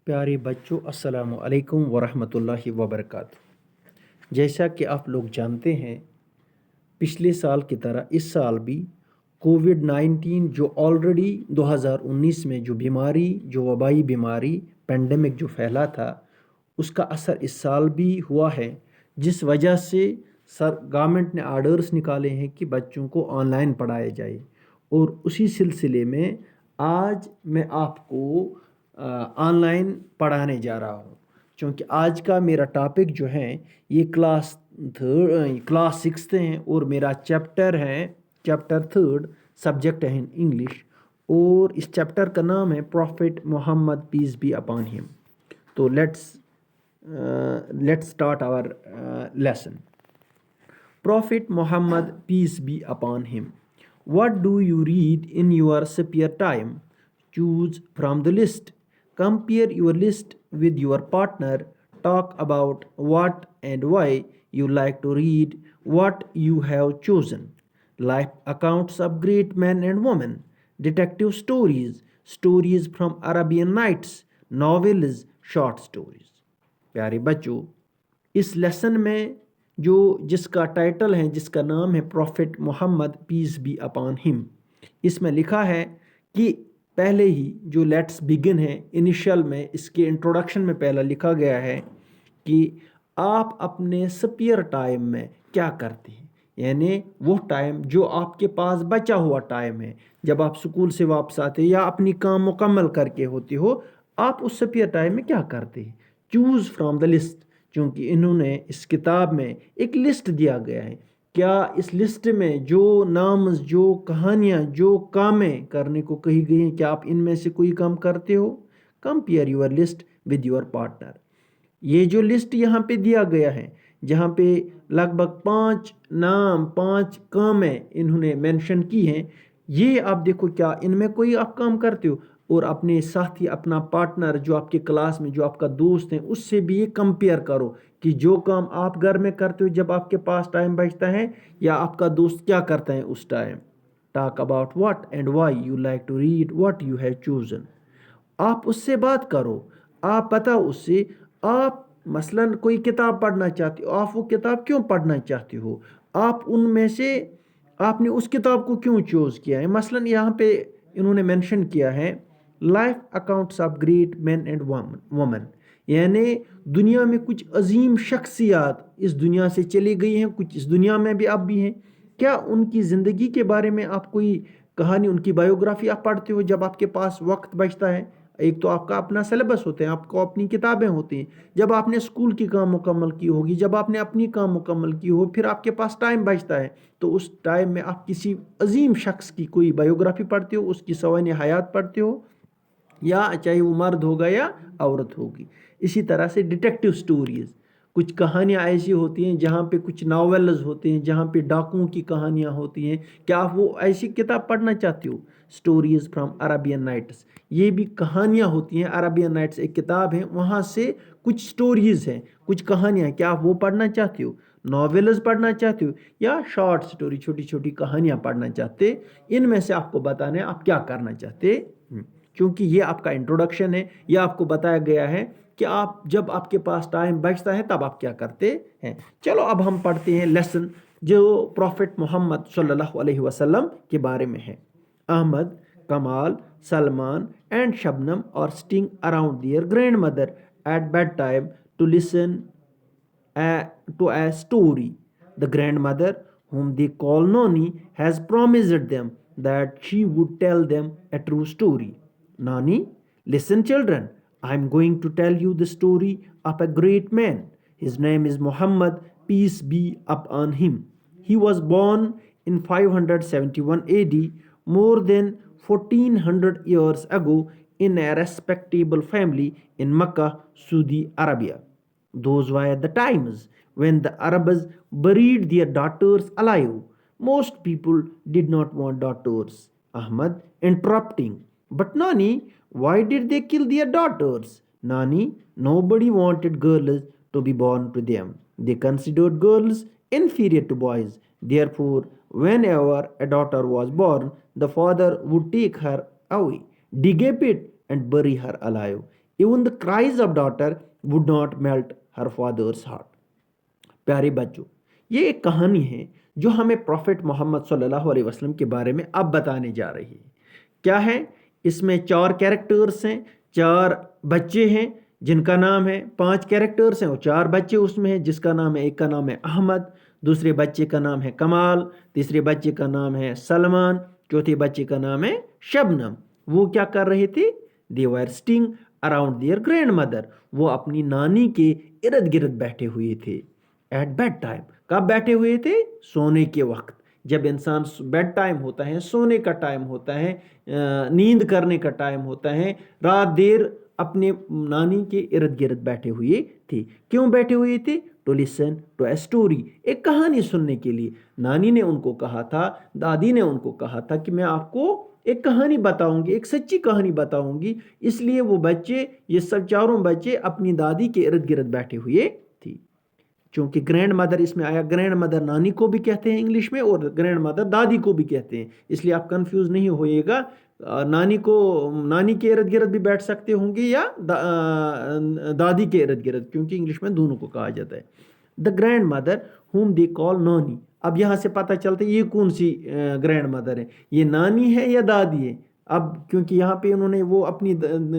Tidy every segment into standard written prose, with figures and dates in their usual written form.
پیارے بچوں، السلام علیکم ورحمۃ اللہ وبرکاتہ۔ جیسا کہ آپ لوگ جانتے ہیں، پچھلے سال کی طرح اس سال بھی کووڈ-19 جو آلریڈی 2019 میں جو وبائی بیماری پینڈیمک جو پھیلا تھا، اس کا اثر اس سال بھی ہوا ہے، جس وجہ سے گورنمنٹ نے آرڈرز نکالے ہیں کہ بچوں کو آن لائن پڑھایا جائے۔ اور اسی سلسلے میں آج میں آپ کو آن لائن پڑھانے جا رہا ہوں، چونکہ آج کا میرا ٹاپک جو ہے یہ کلاس 6 ہے، اور میرا چیپٹر 3 سبجیکٹ ہے انگلش، اور اس چیپٹر کا نام ہے prophet Muhammad peace be upon him. تو let's start our lesson. Prophet Muhammad, peace be upon him. What do you read in your spare time? Choose from the list. Compare your list with your partner. Talk about what and why you like to read what you have chosen. Life accounts of great men and women. Detective stories. Stories from Arabian Nights. Novels. Short stories. پیارے بچوں، اس lesson میں جس کا title ہے، جس کا نام ہے prophet Muhammad peace be upon him, اس میں لکھا ہے کہ پہلے ہی جو لیٹس بگن ہے انیشل میں، اس کے انٹروڈکشن میں پہلا لکھا گیا ہے کہ آپ اپنے سپیئر ٹائم میں کیا کرتے ہیں، یعنی وہ ٹائم جو آپ کے پاس بچا ہوا ٹائم ہے، جب آپ سکول سے واپس آتے یا اپنی کام مکمل کر کے ہوتے ہو، آپ اس سپیئر ٹائم میں کیا کرتے ہیں۔ چوز فرام دا لسٹ، چونکہ انہوں نے اس کتاب میں ایک لسٹ دیا گیا ہے، کیا اس لسٹ میں جو نامز، جو کہانیاں، جو کامیں کرنے کو کہی گئی ہیں، کیا آپ ان میں سے کوئی کام کرتے ہو؟ Compare your list with your partner. یہ جو لسٹ یہاں پہ دیا گیا ہے، جہاں پہ لگ بھگ 5 کامیں انہوں نے مینشن کی ہیں، یہ آپ دیکھو کیا ان میں کوئی آپ کام کرتے ہو، اور اپنے ساتھی، اپنا پارٹنر جو آپ کے کلاس میں، جو آپ کا دوست ہے، اس سے بھی یہ کمپیئر کرو کہ جو کام آپ گھر میں کرتے ہو جب آپ کے پاس ٹائم بچتا ہے، یا آپ کا دوست کیا کرتا ہے اس time. Talk about what and why you like to read what you have chosen. آپ اس سے بات کرو، آپ بتاؤ اس سے، آپ مثلاً کوئی کتاب پڑھنا چاہتے ہو، آپ وہ کتاب کیوں پڑھنا چاہتے ہو، آپ ان میں سے آپ نے اس کتاب کو کیوں چوز کیا ہے۔ مثلاً یہاں پہ انہوں نے مینشن کیا ہے life accounts of great men and women, یعنی دنیا میں کچھ عظیم شخصیات اس دنیا سے چلی گئی ہیں، کچھ اس دنیا میں بھی اب بھی ہیں، کیا ان کی زندگی کے بارے میں آپ کوئی کہانی، ان کی بایوگرافی آپ پڑھتے ہو جب آپ کے پاس وقت بچتا ہے؟ ایک تو آپ کا اپنا سلیبس ہوتا ہے، آپ کو اپنی کتابیں ہوتی ہیں، جب آپ نے اسکول کی کام مکمل کی ہوگی، جب آپ نے اپنی کام مکمل کی ہو، پھر آپ کے پاس ٹائم بچتا ہے، تو اس ٹائم میں آپ کسی عظیم شخص کی کوئی بایوگرافی پڑھتے ہو، اس کی سوانح حیات پڑھتے ہو، یا چاہے وہ مرد ہوگا یا عورت ہوگی۔ اسی طرح سے ڈیٹیکٹیو سٹوریز، کچھ کہانیاں ایسی ہوتی ہیں جہاں پہ کچھ ناولز ہوتے ہیں، جہاں پہ ڈاکوؤں کی کہانیاں ہوتی ہیں، کیا آپ وہ ایسی کتاب پڑھنا چاہتے ہو؟ سٹوریز فرام عربین نائٹس، یہ بھی کہانیاں ہوتی ہیں۔ عربین نائٹس ایک کتاب ہے، وہاں سے کچھ سٹوریز ہیں، کچھ کہانیاں، کیا آپ وہ پڑھنا چاہتے ہو؟ ناولز پڑھنا چاہتے ہو یا شارٹ سٹوری، چھوٹی چھوٹی کہانیاں پڑھنا چاہتے؟ ان میں سے آپ کو بتانا ہے آپ کیا کرنا چاہتے، کیونکہ یہ آپ کا انٹروڈکشن ہے، یہ آپ کو بتایا گیا ہے کہ آپ جب آپ کے پاس ٹائم بچتا ہے تب آپ کیا کرتے ہیں۔ چلو اب ہم پڑھتے ہیں لیسن جو پروفٹ محمد صلی اللہ علیہ وسلم کے بارے میں ہے۔ Ahmed, Kamal, Salman and Shabnam are sitting around their grandmother at bedtime to listen to a story. The grandmother, whom they call Noni, has promised them that she would tell them a true story. Nani, listen children, I am going to tell you the story of a great man. His name is Muhammad, peace be upon him. He was born in 571 AD, more than 1400 years ago, in a respectable family in Mecca, Saudi Arabia. Those were the times when the Arabs buried their daughters alive. Most people did not want daughters. Ahmad interrupting, but Nani, why did they kill their daughters? Nani, nobody wanted girls to be born to them. They considered girls inferior to boys. Therefore, whenever a daughter was born, the father would take her away, dig a pit, and bury her alive. Even the cries of daughter would not melt her father's heart. پیارے بچوں، یہ ایک کہانی ہے جو ہمیں profit محمد صلی اللہ علیہ وسلم کے بارے میں اب بتانے جا رہی ہے. کیا ہے؟ اس میں 4 کیریکٹرز ہیں، 4 بچے ہیں جن کا نام ہے، 5 کیریکٹرز ہیں اور 4 بچے اس میں ہیں جس کا نام ہے، ایک کا نام ہے احمد، دوسرے بچے کا نام ہے کمال، تیسرے بچے کا نام ہے سلمان، چوتھے بچے کا نام ہے شبنم. وہ کیا کر رہے تھے؟ they were sitting around their grandmother. وہ اپنی نانی کے ارد گرد بیٹھے ہوئے تھے. At bed time. کب بیٹھے ہوئے تھے؟ سونے کے وقت. جب انسان بیڈ ٹائم ہوتا ہے، سونے کا ٹائم ہوتا ہے، نیند کرنے کا ٹائم ہوتا ہے، رات دیر اپنے نانی کے ارد گرد بیٹھے ہوئے تھے. کیوں بیٹھے ہوئے تھے؟ To listen to a story. ایک کہانی سننے کے لیے. نانی نے ان کو کہا تھا، دادی نے ان کو کہا تھا کہ میں آپ کو ایک کہانی بتاؤں گی، ایک سچی کہانی بتاؤں گی. اس لیے وہ بچے، یہ سب 4 بچے اپنی دادی کے ارد گرد بیٹھے ہوئے تھے. چونکہ گرینڈ مدر اس میں آیا، گرینڈ مدر نانی کو بھی کہتے ہیں انگلش میں اور گرینڈ مدر دادی کو بھی کہتے ہیں، اس لیے آپ کنفیوز نہیں ہوئے گا. نانی کے ارد گرد بھی بیٹھ سکتے ہوں گے یا دادی کے ارد گرد، کیونکہ انگلش میں دونوں کو کہا جاتا ہے. دا گرینڈ مدر ہوم دے کال نانی. اب یہاں سے پتہ چلتا ہے یہ کون سی گرینڈ مدر ہے، یہ نانی ہے یا دادی ہے. اب کیونکہ یہاں پہ انہوں نے وہ اپنی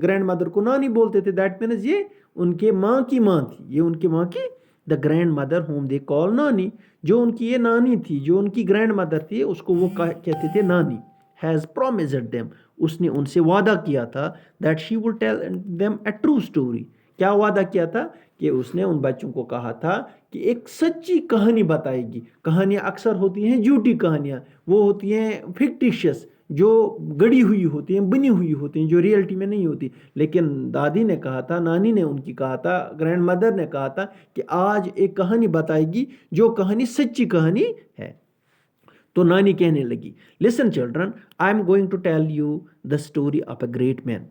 گرینڈ مدر کو نانی بولتے تھے، دیٹ مینز یہ ان کے ماں کی ماں تھی، یہ ان کے ماں کی. دا گرینڈ مدر ہوم دے کال نانی. جو ان کی یہ نانی تھی، جو ان کی گرینڈ مدر تھی، اس کو وہ کہتے تھے نانی. Has promised them. اس نے ان سے وعدہ کیا تھا that she will tell them a true story. کیا وعدہ کیا تھا؟ کہ اس نے ان بچوں کو کہا تھا کہ ایک سچی کہانی بتائے گی. کہانیاں اکثر ہوتی ہیں جھوٹی کہانیاں، وہ ہوتی ہیں فکٹیشس، جو گڑی ہوئی ہوتی ہیں، بنی ہوئی ہوتی ہیں، جو ریئلٹی میں نہیں ہوتی. لیکن دادی نے کہا تھا، نانی نے ان کی کہا تھا، گرینڈ مدر نے کہا تھا کہ آج ایک کہانی بتائے گی جو کہانی سچی کہانی ہے. تو نانی کہنے لگی، listen children, I am going to tell you the story of a great man.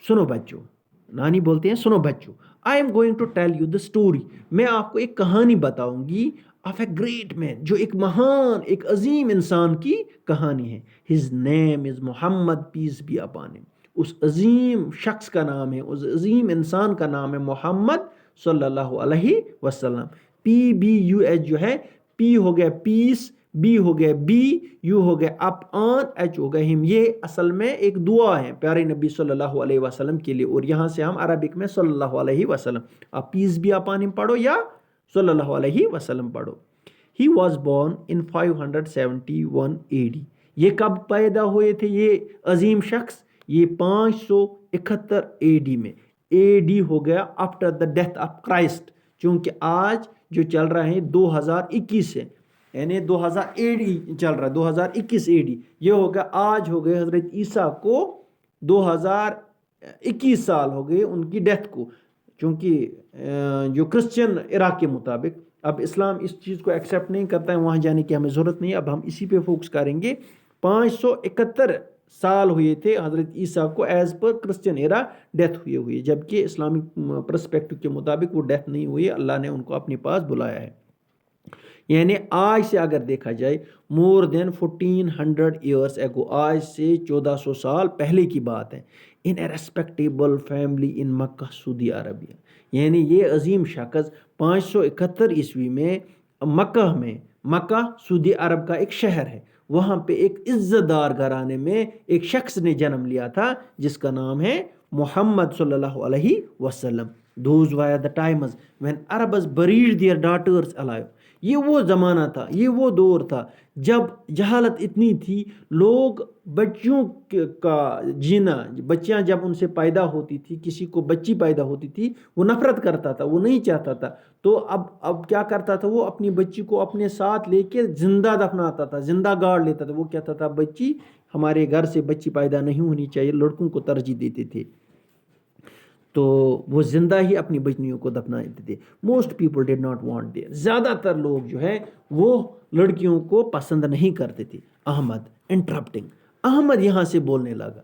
سنو بچوں، نانی بولتے ہیں سنو بچوں، I am going to tell you the story. میں آپ کو ایک کہانی بتاؤں گی آف اے گریٹ مین، جو ایک مہان، ایک عظیم انسان کی کہانی ہے. His name is Muhammad, peace be upon him. اس عظیم شخص کا نام ہے، اس عظیم انسان کا نام ہے محمد صلی اللہ علیہ وسلم. PBUS جو ہے، پی ہو گیا پیس، بی ہو گیا بی، یو ہو گیا اپ آن، ایچ ہو گیا ہم. یہ اصل میں ایک دعا ہے پیارے نبی صلی اللہ علیہ وسلم کے لیے، اور یہاں سے ہم عربک میں صلی اللہ علیہ وسلم، آپ پیس بھی اپان ہم پڑھو یا صلی اللہ علیہ وسلم پڑھو. He was born in 571 AD. یہ کب پیدا ہوئے تھے یہ عظیم شخص؟ یہ 571 AD میں. AD ہو گیا after the death of Christ, چونکہ آج جو چل رہا ہے 2021 ہے، یعنی 2000 AD چل رہا ہے، 2021 AD. یہ ہوگا آج ہو گئے حضرت عیسیٰ کو 2021 سال ہو گئے ان کی ڈیتھ کو. چونکہ جو کرسچن ایرا کے مطابق، اب اسلام اس چیز کو ایکسیپٹ نہیں کرتا ہے، وہاں جانے کی ہمیں ضرورت نہیں ہے، اب ہم اسی پہ فوکس کریں گے. 571 سال ہوئے تھے حضرت عیسیٰ کو ایز پر کرسچن ایرا ڈیتھ ہوئی، جبکہ اسلامک پرسپیکٹو کے مطابق وہ ڈیتھ نہیں ہوئی، اللہ نے ان کو اپنے پاس بلایا ہے. یعنی آج سے اگر دیکھا جائے مور دین 1400 ایئرس ایگو، آج سے 1400 سال پہلے کی بات ہے. ان اے ریسپیکٹیبل فیملی ان مکہ سعودی عربیہ. یعنی یہ عظیم شخص 571 عیسوی میں مکہ سعودی عرب کا ایک شہر ہے، وہاں پہ ایک عزت دار گھرانے میں ایک شخص نے جنم لیا تھا جس کا نام ہے محمد صلی اللہ علیہ وسلم. Those were the times when Arabs buried their daughters alive. یہ وہ زمانہ تھا، یہ وہ دور تھا جب جہالت اتنی تھی، لوگ بچیوں کا جینا، بچیاں جب ان سے پیدا ہوتی تھی، کسی کو بچی پیدا ہوتی تھی، وہ نفرت کرتا تھا، وہ نہیں چاہتا تھا. تو اب کیا کرتا تھا، وہ اپنی بچی کو اپنے ساتھ لے کے زندہ دفناتا تھا، زندہ گاڑ لیتا تھا. وہ کہتا تھا بچی، ہمارے گھر سے بچی پیدا نہیں ہونی چاہیے، لڑکوں کو ترجیح دیتے تھے. تو وہ زندہ ہی اپنی بچنیوں کو دفنا دیتے تھے. Most people did not want there. زیادہ تر لوگ جو ہے وہ لڑکیوں کو پسند نہیں کرتے تھے. احمد انٹرپٹنگ، احمد یہاں سے بولنے لگا،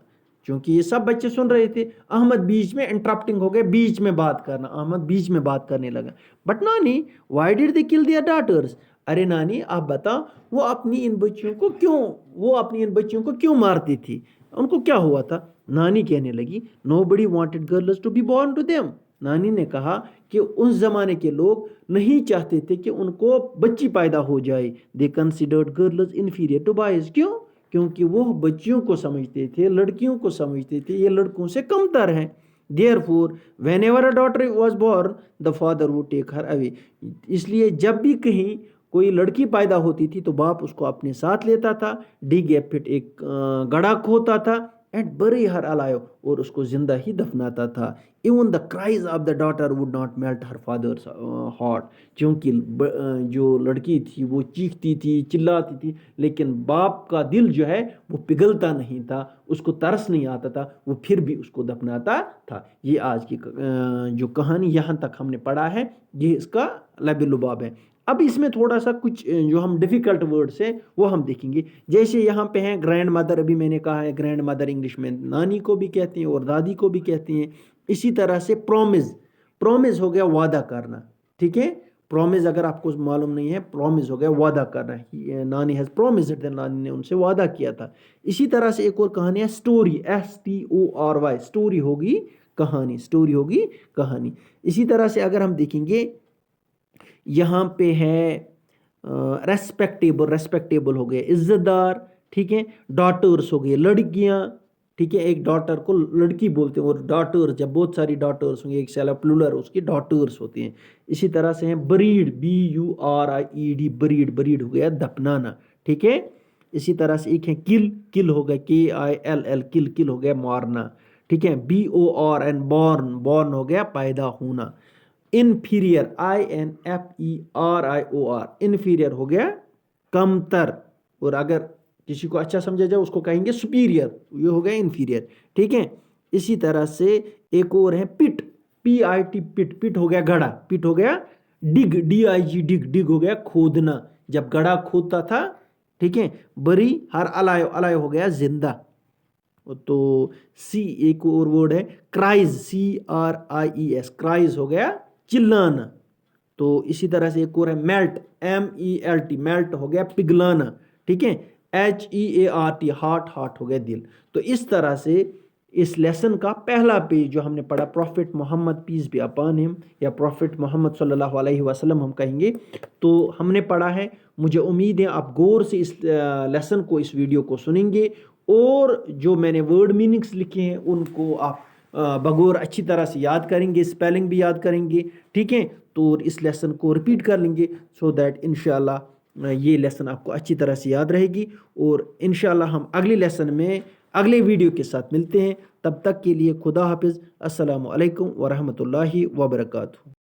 چونکہ یہ سب بچے سن رہے تھے. احمد بیچ میں انٹرپٹنگ ہو گئے، بیچ میں بات کرنا، احمد بیچ میں بات کرنے لگا. بٹ نانی وائی ڈیڈ دے کل دیئر ڈاٹرز. ارے نانی آپ بتاؤ، وہ اپنی ان بچیوں کو کیوں مارتی تھی، ان کو کیا ہوا تھا؟ نانی کہنے لگی nobody wanted girls to be born to them. نانی نے کہا کہ اس زمانے کے لوگ نہیں چاہتے تھے کہ ان کو بچی پیدا ہو جائے. they considered girls inferior to boys. کیوں؟ کیونکہ وہ بچیوں کو سمجھتے تھے، لڑکیوں کو سمجھتے تھے یہ لڑکوں سے کم تر ہیں. therefore whenever a daughter was born the father would take her away. اس لیے جب بھی کہیں کوئی لڑکی پیدا ہوتی تھی تو باپ اس کو اپنے ساتھ لیتا تھا. ڈگ اے پٹ، ایک گڑھا کھوتا تھا. اینڈ bury her alive، اور اس کو زندہ ہی دفناتا تھا. Even the cries of the daughter would not melt her father's heart. چونکہ جو لڑکی تھی وہ چیختی تھی، چلاتی تھی، لیکن باپ کا دل جو ہے وہ پگھلتا نہیں تھا، اس کو ترس نہیں آتا تھا، وہ پھر بھی اس کو دفناتا تھا. یہ آج کی جو کہانی یہاں تک ہم نے پڑھا ہے، یہ اس کا لب لباب ہے. اب اس میں تھوڑا سا کچھ جو ہم ڈیفیکلٹ ورڈز ہیں وہ ہم دیکھیں گے. جیسے یہاں پہ ہیں گرینڈ مدر، ابھی میں نے کہا ہے گرینڈ مدر انگلش میں نانی کو بھی کہتے ہیں اور دادی کو بھی کہتے ہیں. اسی طرح سے پرومز، پرومز ہو گیا وعدہ کرنا، ٹھیک ہے. پرومز اگر آپ کو معلوم نہیں ہے، پرومز ہو گیا وعدہ کرنا. نانی ہیز پرومزڈ، نانی نے ان سے وعدہ کیا تھا. اسی طرح سے ایک اور کہانی ہے سٹوری، STORY. سٹوری ہوگی کہانی، سٹوری ہوگی کہانی. اسی طرح سے اگر ہم دیکھیں گے یہاں پہ ہے ریسپیکٹیبل، ریسپیکٹیبل ہو گئے عزت دار، ٹھیک ہے. ڈاٹرس ہو گئے لڑکیاں، ٹھیک ہے. ایک ڈاٹر کو لڑکی بولتے ہیں، اور ڈاٹرز جب بہت ساری ڈاٹرس ہوں گے، ایک سیلا پلولر اس کی ڈاٹرس ہوتی ہیں. اسی طرح سے ہیں بریڈ، BURIED، بریڈ، بریڈ ہو گیا دفنانا، ٹھیک ہے. اسی طرح سے ایک ہے کل، کل ہو گیا KILL، کل، کل ہو گیا مارنا، ٹھیک ہے. BORN، بورن، بورن ہو گیا پیدا ہونا. انفیریئر، INFERIOR، انفیریئر ہو گیا کم تر. اور اگر کسی کو اچھا سمجھا جائے اس کو کہیں گے سپیریئر، یہ ہو گیا انفیریئر، ٹھیک ہے. اسی طرح سے ایک اور ہے پٹ، PIT، پٹ، پٹ ہو گیا گڑھا، پٹ ہو گیا ڈگ، DIG، ڈگ، ڈگ ہو گیا کھودنا، جب گڑھا کھودتا تھا، ٹھیک ہے. بری ہر الائیو، الائیو ہو گیا زندہ. تو ایک اور ورڈ ہے کرائز، CRIES، کرائز ہو گیا چلانا. تو اسی طرح سے ایک اور ہے میلٹ، MELT، میلٹ ہو گیا پگھلانا، ٹھیک ہے. HEART، ہارٹ، ہارٹ ہو گیا دل. تو اس طرح سے اس لیسن کا پہلا پیج جو ہم نے پڑھا prophet Muhammad peace be upon him, یا پروفٹ محمد صلی اللہ علیہ وسلم ہم کہیں گے، تو ہم نے پڑھا ہے. مجھے امید ہے آپ غور سے اس لیسن کو، اس ویڈیو کو سنیں گے، اور جو میں نے ورڈ میننگس لکھے ہیں ان کو آپ بغور اچھی طرح سے یاد کریں گے، سپیلنگ بھی یاد کریں گے، ٹھیک ہے. تو اس لیسن کو رپیٹ کر لیں گے سو دیٹ انشاءاللہ یہ لیسن آپ کو اچھی طرح سے یاد رہے گی. اور انشاءاللہ ہم اگلے لیسن میں اگلے ویڈیو کے ساتھ ملتے ہیں. تب تک کے لیے خدا حافظ. السلام علیکم ورحمۃ اللہ وبرکاتہ.